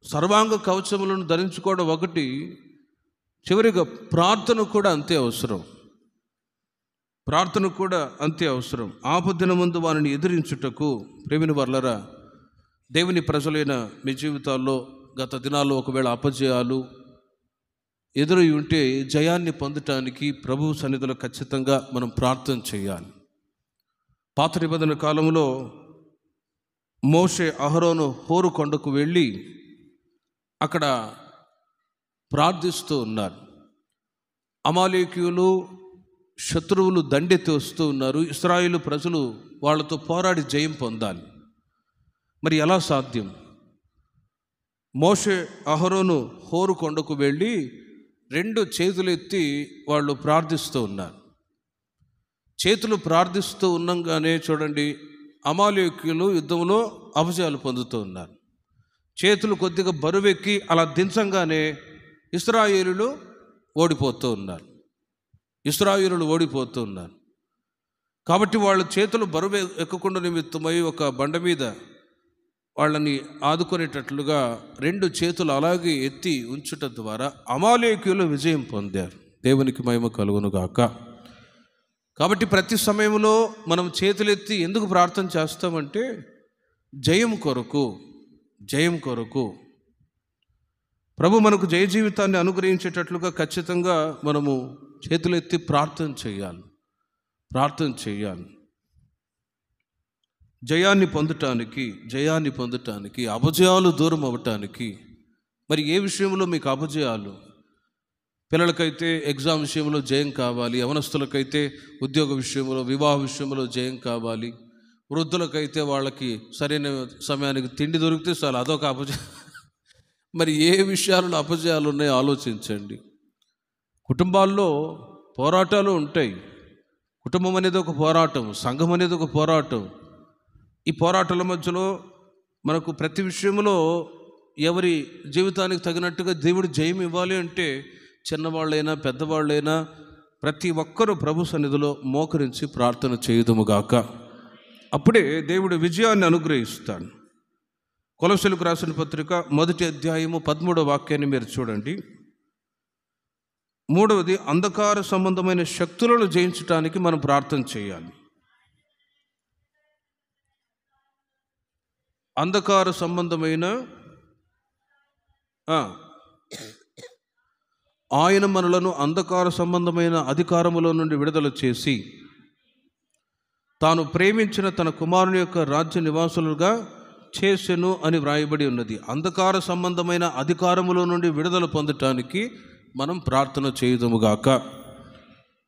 సర్వాంగ కవచములను ధరించుకోవడం ఒకటి, చివరిగా ప్రార్థన కూడా అంతే అవసరం. ప్రార్థన కూడా అంతే అవసరం. ఆపదిన ముందు వారిని ఎదిరించుటకు. ప్రేమిని వర్లరా, దేవుని ప్రజలైన మీ జీవితాల్లో గత దినాల్లో ఒకవేళ అపజయాలు ఎదురై ఉంటే, జయాన్ని పొందటానికి ప్రభువు సన్నిధిలో ఖచ్చితంగా మనం ప్రార్థన చేయాలి. పాత నిబంధన కాలంలో మోషే, అహరోను హోరు కొండకు వెళ్ళి అక్కడ ప్రార్థిస్తూ ఉన్నారు. అమాలేకీయులు, శత్రువులు దండెత్తి వస్తూ ఉన్నారు. ఇశ్రాయేలు ప్రజలు వాళ్ళతో పోరాడి జయం పొందాలి. మరి ఎలా సాధ్యం? మోషే, అహరోను హోరు కొండకు వెళ్ళి 2 చేతులెత్తి వాళ్ళు ప్రార్థిస్తూ ఉన్నారు. చేతులు ప్రార్థిస్తూ ఉన్నాగానే చూడండి, అమాలేకీయులు యుద్ధంలో అపజయాలు పొందుతూ ఉన్నారు. చేతులు కొద్దిగా బరువెక్కి అలా దించంగానే ఇశ్రాయేలులు ఓడిపోతూ ఉన్నారు. ఇశ్రాయేలులు ఓడిపోతూ ఉన్నారు. కాబట్టి వాళ్ళ చేతులు బరువు ఎక్కకుండా నిమిత్తమై ఒక బండ మీద వాళ్ళని ఆదుకునేటట్లుగా 2 చేతులు అలాగే ఎత్తి ఉంచుట ద్వారా అమాలేకీయులు విజయం పొందారు. దేవునికి మహిమ కలుగును గాక. కాబట్టి ప్రతి సమయంలో మనం చేతులెత్తి ఎందుకు ప్రార్థన చేస్తామంటే జయం కొరకు, జయం కొరకు. ప్రభు మనకు జయ జీవితాన్ని అనుగ్రహించేటట్లుగా ఖచ్చితంగా మనము చేతులెత్తి ప్రార్థన చేయాలి, ప్రార్థన చేయాలి. జయాన్ని పొందటానికి, అపజయాలు దూరం అవ్వటానికి. మరి ఏ విషయంలో మీకు అపజయాలు? పిల్లలకైతే ఎగ్జామ్ విషయంలో జయం కావాలి, యవనస్తులకైతే ఉద్యోగ విషయంలో, వివాహ విషయంలో జయం కావాలి, వృద్ధులకైతే వాళ్ళకి సరైన సమయానికి తిండి దొరికితే చాలు, అదొక అపజయం. మరి ఏ విషయాలలో అపజయాలు ఉన్నాయో ఆలోచించండి. కుటుంబాల్లో పోరాటాలు ఉంటాయి. కుటుంబం అనేది ఒక పోరాటం, సంఘం అనేది ఒక పోరాటం. ఈ పోరాటాల మధ్యలో మనకు ప్రతి విషయంలో ఎవరి జీవితానికి తగినట్టుగా దేవుడు జయం ఇవ్వాలి అంటే చిన్నవాళ్ళైనా పెద్దవాళ్ళైనా ప్రతి ఒక్కరూ ప్రభు సన్నిధిలో మోకరించి ప్రార్థన చేయుదుముగాక. అప్పుడే దేవుడు విజయాన్ని అనుగ్రహిస్తాడు. కొలొస్సీయులకు రాసిన పత్రిక 1వ అధ్యాయము 13వ వాక్యాన్ని మీరు చూడండి. 3వది, అంధకార సంబంధమైన శక్తులను జయించడానికి మనం ప్రార్థన చేయాలి. అంధకార సంబంధమైన ఆయన మనలను అంధకార సంబంధమైన అధికారములో నుండి విడుదల చేసి తాను ప్రేమించిన తన కుమారుని యొక్క రాజ్య నివాసులుగా చేసెను అని వ్రాయబడి ఉన్నది. అంధకార సంబంధమైన అధికారములో నుండి విడుదల పొందటానికి మనం ప్రార్థన చేయుదుముగాక.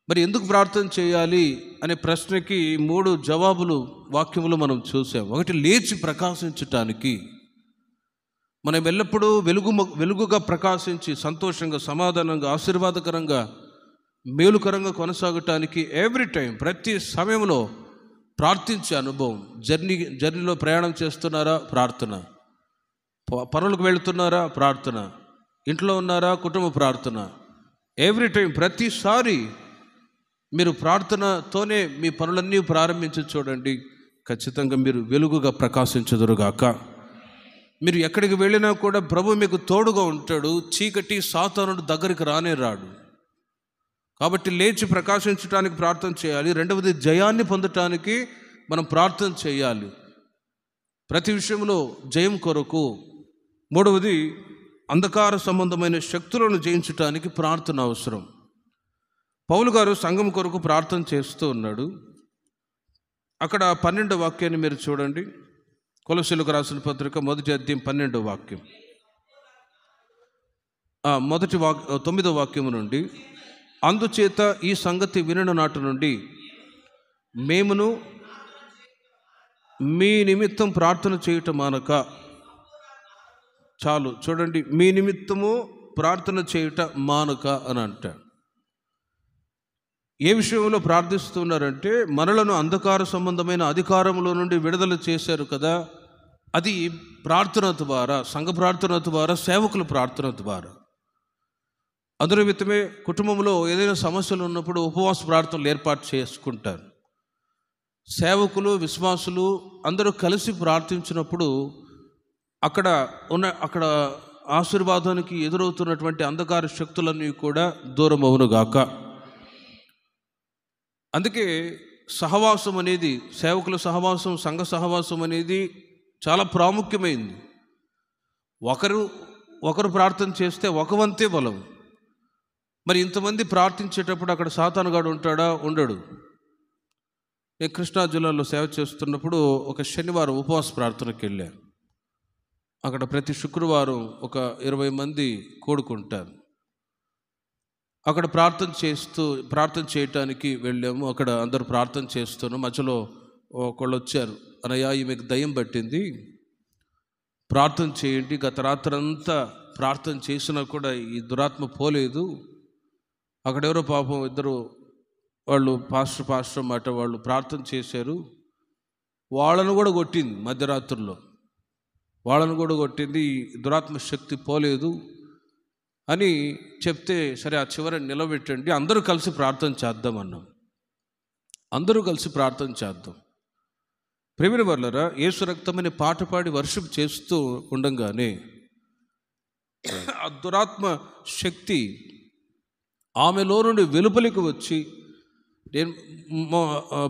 మరి ఎందుకు ప్రార్థన చేయాలి అనే ప్రశ్నకి 3 జవాబులు వాక్యములు మనం చూసాం. ఒకటి, లేచి ప్రకాశించటానికి. మనం ఎల్లప్పుడూ వెలుగుగా ప్రకాశించి సంతోషంగా, సమాధానంగా, ఆశీర్వాదకరంగా, మేలుకరంగా కొనసాగటానికి ఎవ్రీ టైం, ప్రతి సమయంలో ప్రార్థించే అనుభవం. జర్నీలో ప్రయాణం చేస్తున్నారా? ప్రార్థన. పనులకు వెళుతున్నారా? ప్రార్థన. ఇంట్లో ఉన్నారా? కుటుంబ ప్రార్థన. ఎవ్రీ టైం, ప్రతిసారి మీరు ప్రార్థనతోనే మీ పనులన్నీ ప్రారంభించి చూడండి. ఖచ్చితంగా మీరు వెలుగుగా ప్రకాశించుదురుగాక. మీరు ఎక్కడికి వెళ్ళినా కూడా ప్రభు మీకు తోడుగా ఉంటాడు. చీకటి సాతానుడు దగ్గరికి రానే రాడు. కాబట్టి లేచి ప్రకాశించడానికి ప్రార్థన చేయాలి. 2వది, జయాన్ని పొందటానికి మనం ప్రార్థన చేయాలి, ప్రతి విషయంలో జయం కొరకు. 3వది, అంధకార సంబంధమైన శక్తులను జయించటానికి ప్రార్థన అవసరం. పౌలు గారు సంఘం కొరకు ప్రార్థన చేస్తూ ఉన్నాడు. అక్కడ 12వ వాక్యాన్ని మీరు చూడండి. కొలొస్సీయులకు రాసిన పత్రిక 1వ అధ్యాయం 12వ వాక్యం, 9వ వాక్యము నుండి, అందుచేత ఈ సంగతి వినిన నాటి నుండి మేమును మీ నిమిత్తం ప్రార్థన చేయటం మానక. చాలు చూడండి, మీ నిమిత్తము ప్రార్థన చేయుట మానక అని అంటాడు. ఏ విషయంలో ప్రార్థిస్తున్నారంటే మనలను అంధకార సంబంధమైన అధికారంలో నుండి విడుదల చేశారు కదా, అది ప్రార్థన ద్వారా, సంఘ ప్రార్థన ద్వారా, సేవకుల ప్రార్థన ద్వారా. అదే నిమిత్తమే కుటుంబంలో ఏదైనా సమస్యలు ఉన్నప్పుడు ఉపవాస ప్రార్థనలు ఏర్పాటు చేసుకుంటారు. సేవకులు, విశ్వాసులు అందరూ కలిసి ప్రార్థించినప్పుడు అక్కడ ఆశీర్వాదానికి ఎదురవుతున్నటువంటి అంధకార శక్తులన్నీ కూడా దూరం అవునుగాక. అందుకే సహవాసం అనేది, సేవకుల సహవాసం, సంఘ సహవాసం అనేది చాలా ప్రాముఖ్యమైంది. ఒకరు ప్రార్థన చేస్తే ఒక వంతే బలం. మరి ఇంతమంది ప్రార్థించేటప్పుడు అక్కడ సాతానుగాడు ఉంటాడా? ఉండడు. నేను కృష్ణా జిల్లాలో సేవ చేస్తున్నప్పుడు ఒక శనివారం ఉపవాస ప్రార్థనకి వెళ్ళాను. అక్కడ ప్రతి శుక్రవారం ఒక 20 మంది కూడుకుంటారు. అక్కడ ప్రార్థన చేయటానికి వెళ్ళాము. అక్కడ అందరూ ప్రార్థన చేస్తున్నాం. మధ్యలో ఒకళ్ళు వచ్చారు, అన్నయ్య ఈమెకు దయ్యం పట్టింది, ప్రార్థన చేయండి. గత రాత్రి అంతా ప్రార్థన చేసినా కూడా ఈ దురాత్మ పోలేదు. అక్కడెవరో పాపం ఇద్దరు వాళ్ళు పాస్టర్ మాట వాళ్ళు ప్రార్థన చేశారు, వాళ్ళను కూడా కొట్టింది మధ్యరాత్రుల్లో. వాళ్ళను కూడా కొట్టింది, దురాత్మ శక్తి పోలేదు అని చెప్తే, సరే ఆ చివర నిలబెట్టండి, అందరూ కలిసి ప్రార్థన చేద్దాం అన్నాం. అందరూ కలిసి ప్రార్థన చేద్దాం. ప్రియమైన వారలారా, యేసు రక్తమని పాట పాడి వర్షిప్ చేస్తూ ఉండంగానే ఆ దురాత్మ శక్తి ఆమెలో నుండి వెలుపలికి వచ్చి, నేను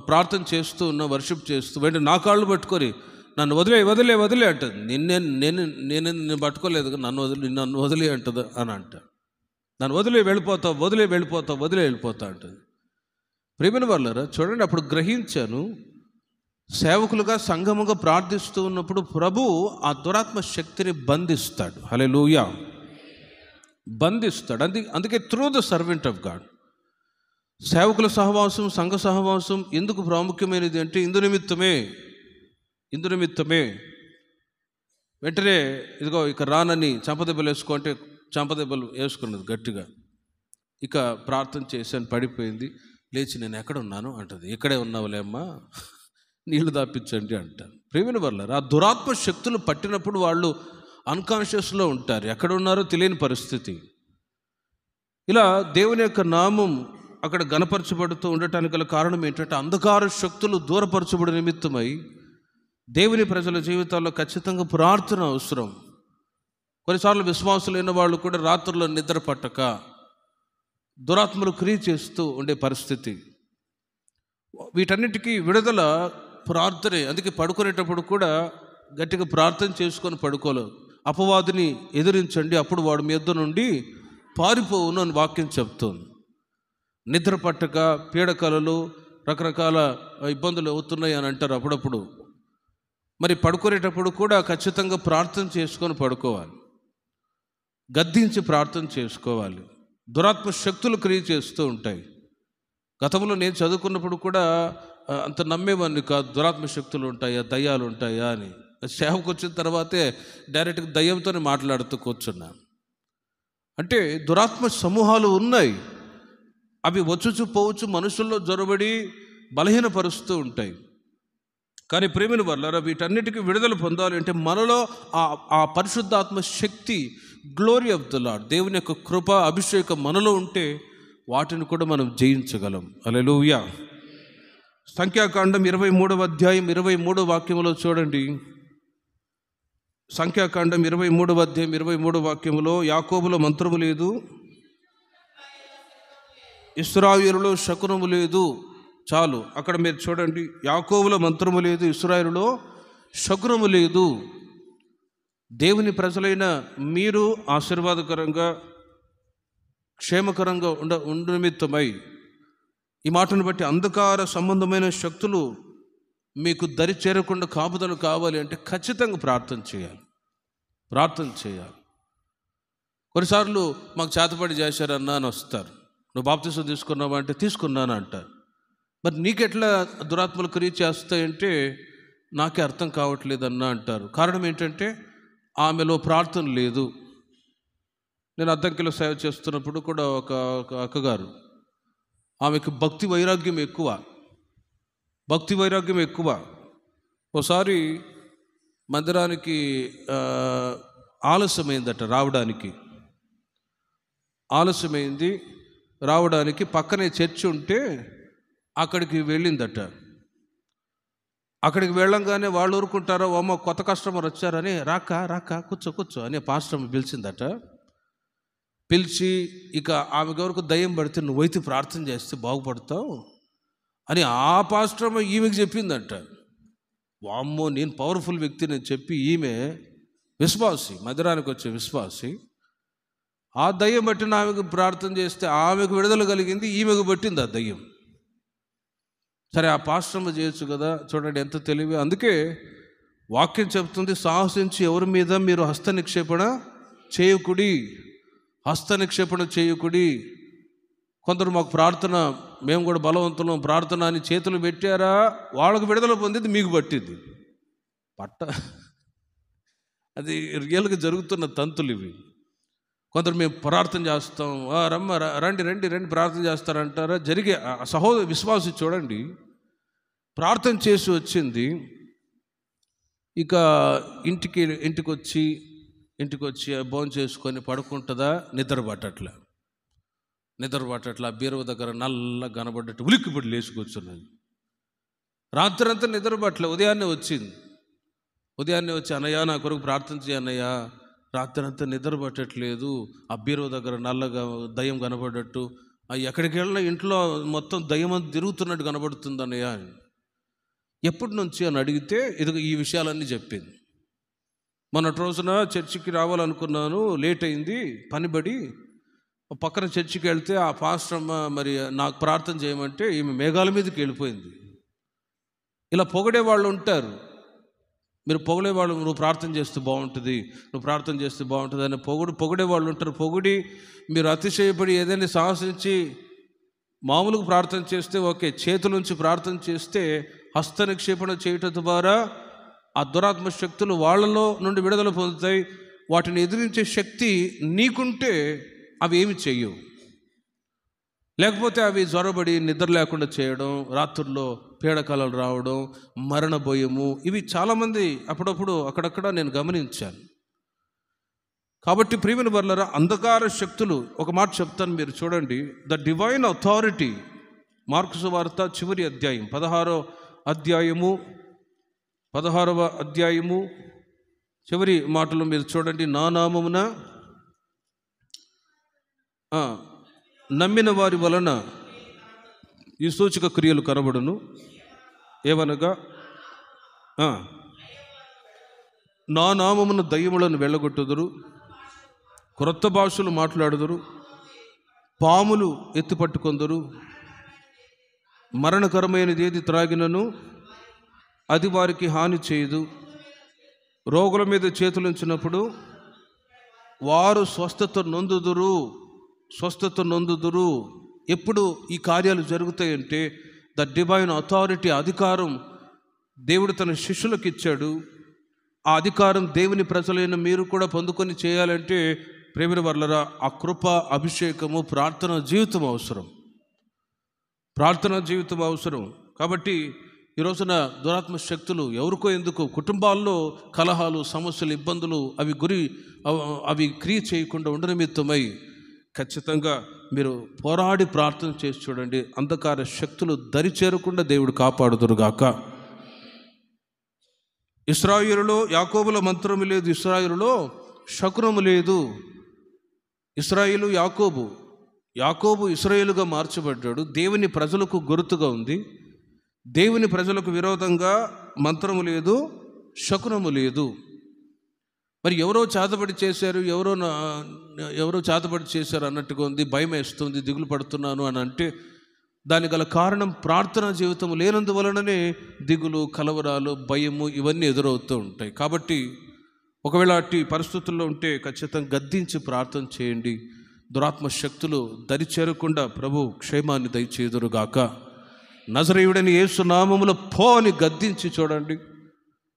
ప్రార్థన చేస్తూ ఉన్న, వర్షిప్ చేస్తూ వెంటనే నా కాళ్ళు పట్టుకొని నన్ను వదిలే వదిలే వదిలే అంటుంది. నేను పట్టుకోలేదు, నన్ను వదిలే అంటుంది అని అంట. నన్ను వదిలే వెళ్ళిపోతావు, వదిలే వెళ్ళిపోతావు, వదిలే వెళ్ళిపోతా అంటుంది. ప్రియమైన వారలారా, చూడండి, అప్పుడు గ్రహించాను, సేవకులుగా సంఘముగా ప్రార్థిస్తూ ఉన్నప్పుడు ప్రభువు ఆ దురాత్మ శక్తిని బంధిస్తాడు. హల్లెలూయా, బంధిస్తాడు. అందుకే through the servant of God. సేవకుల సహవాసం, సంఘ సహవాసం ఎందుకు ప్రాముఖ్యమైనది అంటే ఇందు నిమిత్తమే. వెంటనే ఇదిగో ఇక రానని చంపదెబ్బలు వేసుకుంటే చంపదెబ్బలు వేసుకున్నది గట్టిగా. ఇక ప్రార్థన చేశాను, పడిపోయింది, లేచి నేను ఎక్కడ ఉన్నాను అంటది. ఇక్కడే ఉన్నావులే అమ్మా, నీళ్లు దాపించండి అంటారు. ప్రియమైన వారలారా, ఆ దురాత్మ శక్తులు పట్టినప్పుడు వాళ్ళు అన్కాన్షియస్లో ఉంటారు, ఎక్కడ ఉన్నారో తెలియని పరిస్థితి. ఇలా దేవుని యొక్క నామం అక్కడ గణపరచబడుతూ ఉండటానికి గల కారణం ఏంటంటే, అంధకార శక్తులు దూరపరచబడి నిమిత్తమై దేవుని ప్రజల జీవితాల్లో ఖచ్చితంగా ప్రార్థన అవసరం. కొన్నిసార్లు విశ్వాసులైన వాళ్ళు కూడా రాత్రుల్లో నిద్ర పట్టక దురాత్మలు క్రియ చేస్తూ ఉండే పరిస్థితి. వీటన్నిటికీ విడుదల ప్రార్థనే. అందుకే పడుకునేటప్పుడు కూడా గట్టిగా ప్రార్థన చేసుకొని పడుకోలేదు. అపవాదిని ఎదిరించండి, అప్పుడు వాడు మీ యొద్ద నుండి పారిపోవును అని వాక్యం చెప్తోంది. నిద్ర పట్టక పీడకలలు, రకరకాల ఇబ్బందులు అవుతున్నాయి అని అంటారు అప్పుడప్పుడు. మరి పడుకునేటప్పుడు కూడా ఖచ్చితంగా ప్రార్థన చేసుకొని పడుకోవాలి, గద్దించి ప్రార్థన చేసుకోవాలి. దురాత్మ శక్తులు క్రియ చేస్తూ ఉంటాయి. గతంలో నేను చదువుకున్నప్పుడు కూడా అంత నమ్మేవాడిని కాదు, దురాత్మ శక్తులు ఉంటాయా, దయ్యాలు ఉంటాయా అని. సేవకు వచ్చిన తర్వాతే డైరెక్ట్గా దయ్యంతోనే మాట్లాడుతూ కూర్చున్నాను. అంటే దురాత్మ సమూహాలు ఉన్నాయి, అవి వచ్చుచు పోవచ్చు, మనుషుల్లో జొరబడి బలహీనపరుస్తూ ఉంటాయి. కానీ ప్రియమైన వారలారా, వీటన్నిటికీ విడుదల పొందాలి అంటే మనలో ఆ పరిశుద్ధాత్మ శక్తి, గ్లోరీ ఆఫ్ ద లార్డ్, దేవుని యొక్క కృప, అభిషేకం మనలో ఉంటే వాటిని కూడా మనం జయించగలం. హల్లెలూయా. సంఖ్యాకాండం 23వ అధ్యాయం 23వ వాక్యములో చూడండి. సంఖ్యాకాండం 23వ అధ్యాయం 23వ వాక్యములో, యాకోబులో మంత్రము లేదు, ఇశ్రాయేలులో శకునము లేదు. చాలు, అక్కడ మీరు చూడండి, యాకోబులో మంత్రము లేదు, ఇశ్రాయేలులో శకునము లేదు. దేవుని ప్రజలైన మీరు ఆశీర్వాదకరంగా, క్షేమకరంగా ఉండు నిమిత్తమై ఈ మాటను బట్టి అంధకార సంబంధమైన శక్తులు మీకు దరి చేరకుండా కాపుదల కావాలి అంటే ఖచ్చితంగా ప్రార్థన చేయాలి. కొన్నిసార్లు మాకు చేతపడి చేశారన్నా అని వస్తారు. నువ్వు బాప్తిసం తీసుకున్నావా అంటే తీసుకున్నాను అంటారు. మరి నీకెట్లా దురాత్మలు క్రియ చేస్తాయంటే నాకే అర్థం కావట్లేదన్నా అంటారు. కారణం ఏంటంటే ఆమెలో ప్రార్థన లేదు. నేను అద్దంకిలో సేవ చేస్తున్నప్పుడు కూడా ఒక అక్కగారు, ఆమెకు భక్తి వైరాగ్యం ఎక్కువ. ఒకసారి మందిరానికి ఆలస్యమైందట రావడానికి పక్కనే చర్చి ఉంటే అక్కడికి వెళ్ళిందట. అక్కడికి వెళ్ళంగానే వాళ్ళు ఊరుకుంటారో, అమ్మ కొత్త కస్టమర్ వచ్చారని, రాక కూర్చో అని పాస్టర్ పిలిచిందట. పిలిచి ఇక ఆమె వరకు దయ్యం పడితే నువ్వైతే ప్రార్థన చేస్తే బాగుపడతావు అని ఆ పాస్టర్ ఈమెకి చెప్పిందట. వామ్మో, నేను పవర్ఫుల్ వ్యక్తిని చెప్పి, ఈమె విశ్వాసి, మందిరానికి వచ్చే విశ్వాసి, ఆ దయ్యం బట్టిన ఆమెకు ప్రార్థన చేస్తే ఆమెకు విడుదల కలిగింది, ఈమెకు పట్టింది ఆ దయ్యం. సరే, ఆ పాశ్రమ చేయొచ్చు కదా. చూడండి ఎంత తెలివి. అందుకే వాక్యం చెప్తుంది, సాహసించి ఎవరి మీద మీరు హస్త నిక్షేపణ చేయకుడి. కొందరు మాకు ప్రార్థన, మేము కూడా బలవంతులం, ప్రార్థన అని చేతులు పెట్టారా, వాళ్ళకు విడుదల పొందింది మీకు పట్టింది. అది రియల్గా జరుగుతున్న తంతులు ఇవి. కొందరు మేము ప్రార్థన చేస్తాం, రండి ప్రార్థన చేస్తారంటారా. జరిగే సహోదర విశ్వాసి చూడండి, ప్రార్థన చేసి వచ్చింది, ఇక ఇంటికి వచ్చి భోజనం చేసుకొని పడుకుంటుందా, నిద్ర పట్టట్లా బీరువ దగ్గర నల్ల కనబడ్డట్టు ఉలిక్కిపడి లేచి కూర్చున్నది. రాత్రంతా నిద్ర పట్టలే. ఉదయాన్నే వచ్చి అన్నయ్య నా కొరకు ప్రార్థన చేయ అన్నయ్య, రాత్రంతా నిద్ర పట్టట్లేదు, ఆ బీరువ దగ్గర నల్లగా దయ్యం కనబడ్డట్టు, ఎక్కడికి వెళ్ళినా ఇంట్లో మొత్తం దయ్యం అంతా తిరుగుతున్నట్టు కనబడుతుంది అన్నయ్య అని. ఎప్పటి నుంచి అని అడిగితే ఈ విషయాలన్నీ చెప్పింది. మొన్నటి రోజున చర్చికి రావాలనుకున్నాను, లేట్ అయింది పనిబడి. పక్కన చర్చికి వెళ్తే ఆ పాస్టర్ అమ్మ మరి నాకు ప్రార్థన చేయమంటే ఈమె మేఘాల మీదకి వెళ్ళిపోయింది. ఇలా పొగిడే వాళ్ళు ఉంటారు. మీరు పొగిడేవాళ్ళు, నువ్వు ప్రార్థన చేస్తే బాగుంటుంది అని పొగిడే వాళ్ళు ఉంటారు. పొగిడి మీరు అతిశయపడి ఏదైనా సాహసించి మామూలుగా ప్రార్థన చేస్తే ఓకే, చేతుల నుంచి ప్రార్థన చేస్తే హస్త నిక్షేపణ చేయటం ద్వారా ఆ దురాత్మ శక్తులు వాళ్ళలో నుండి విడుదల పొందుతాయి. వాటిని ఎదిరించే శక్తి నీకుంటే అవి ఏమి చెయ్యవు. లేకపోతే అవి జ్వరబడి నిద్ర లేకుండా చేయడం, రాత్రుల్లో పీడకలలు రావడం, మరణ భయము, ఇవి చాలామంది అప్పుడప్పుడు అక్కడక్కడ నేను గమనించాను. కాబట్టి ప్రియమైన వర్లరా, అంధకార శక్తులు, ఒక మాట చెప్తాను మీరు చూడండి. ద డివైన్ అథారిటీ, మార్కు సువార్త చివరి అధ్యాయం 16వ అధ్యాయము చివరి మాటలు మీరు చూడండి. నా నామమున నమ్మిన వారి వలన ఈ సూచక క్రియలు కనబడును. ఏవనగా నా నామమున దయ్యములను వెళ్ళగొట్టుదురు, క్రొత్త భాషలు మాట్లాడుదురు, పాములు ఎత్తిపట్టుకొందురు, మరణకరమైనది ఏది త్రాగినను అది వారికి హాని చేయదు, రోగుల మీద చేతులుంచినప్పుడు వారు స్వస్థత నొందుదురు. ఎప్పుడు ఈ కార్యాలు జరుగుతాయంటే ద డివైన్ అథారిటీ, అధికారం దేవుడు తన శిష్యులకు ఇచ్చాడు. ఆ అధికారం దేవుని ప్రజలైన మీరు కూడా పొందుకొని చేయాలంటే ప్రేమిన వర్లరా, ఆ కృప, అభిషేకము, ప్రార్థనా జీవితం అవసరం. కాబట్టి ఈ రోజున దురాత్మ శక్తులు ఎవరికో ఎందుకు కుటుంబాల్లో కలహాలు, సమస్యలు, ఇబ్బందులు అవి క్రియ చేయకుండా ఉండనిమిత్తమై ఖచ్చితంగా మీరు పోరాడి ప్రార్థన చేసి చూడండి. అంధకార శక్తులు దరి చేరకుండా దేవుడు కాపాడుదురుగాక. ఇశ్రాయేలులో యాకోబుల మంత్రము లేదు, ఇశ్రాయేలులో శకునము లేదు. ఇశ్రాయేలు యాకోబు ఇశ్రాయేలుగా మార్చబడ్డాడు. దేవుని ప్రజలకు గుర్తుగా ఉంది. దేవుని ప్రజలకు విరోధంగా మంత్రము లేదు, శకునము లేదు. మరి ఎవరో చేతబడి చేశారు అన్నట్టుగా ఉంది. భయం వేస్తుంది, దిగులు పడుతున్నాను అని అంటే దానికి గల కారణం ప్రార్థనా జీవితం లేనందువలననే దిగులు, కలవరాలు, భయము ఇవన్నీ ఎదురవుతూ ఉంటాయి. కాబట్టి ఒకవేళ అట్టి పరిస్థితుల్లో ఉంటే ఖచ్చితంగా గద్దించి ప్రార్థన చేయండి. దురాత్మ శక్తులు దరి చేరకుండా ప్రభు క్షేమాన్ని దయచేదురుగాక. నజరేయుడని యేసు నామములో పో అని గద్దించి చూడండి.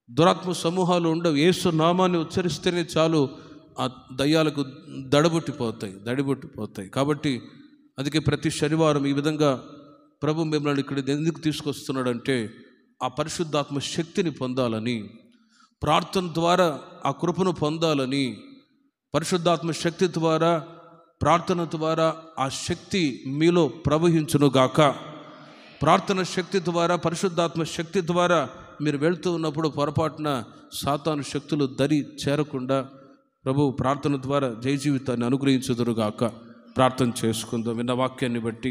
దురాత్మ సమూహాలు ఉండవు. యేసు నామాన్ని ఉచ్చరిస్తేనే చాలు, ఆ దయ్యాలకు దడిబొట్టిపోతాయి. కాబట్టి అందుకే ప్రతి శనివారం ఈ విధంగా ప్రభు మిమ్మల్ని ఇక్కడ ఎందుకు తీసుకొస్తున్నాడంటే ఆ పరిశుద్ధాత్మ శక్తిని పొందాలని, ప్రార్థన ద్వారా ఆ కృపను పొందాలని, పరిశుద్ధాత్మ శక్తి ద్వారా, ప్రార్థన ద్వారా ఆ శక్తి మీలో ప్రవహించునుగాక. ప్రార్థన శక్తి ద్వారా, పరిశుద్ధాత్మ శక్తి ద్వారా మీరు వెళ్తూ ఉన్నప్పుడు పొరపాటున సాతాను శక్తులు దరి చేరకుండా ప్రభు ప్రార్థన ద్వారా జయ జీవితాన్ని అనుగ్రహించుదురుగాక. ప్రార్థన చేసుకుందాం. విన్న వాక్యాన్ని బట్టి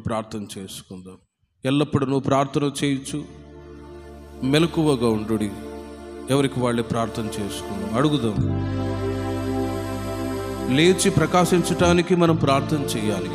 ప్రార్థన చేసుకుందాం. ఎల్లప్పుడూ నువ్వు ప్రార్థన చేయొచ్చు, మెలకువగా ఉండు. ఎవరికి వాళ్ళే ప్రార్థన చేసుకుందాం. అడుగుదాం. లేచి ప్రకాశించటానికి మనం ప్రార్థన చేయాలి.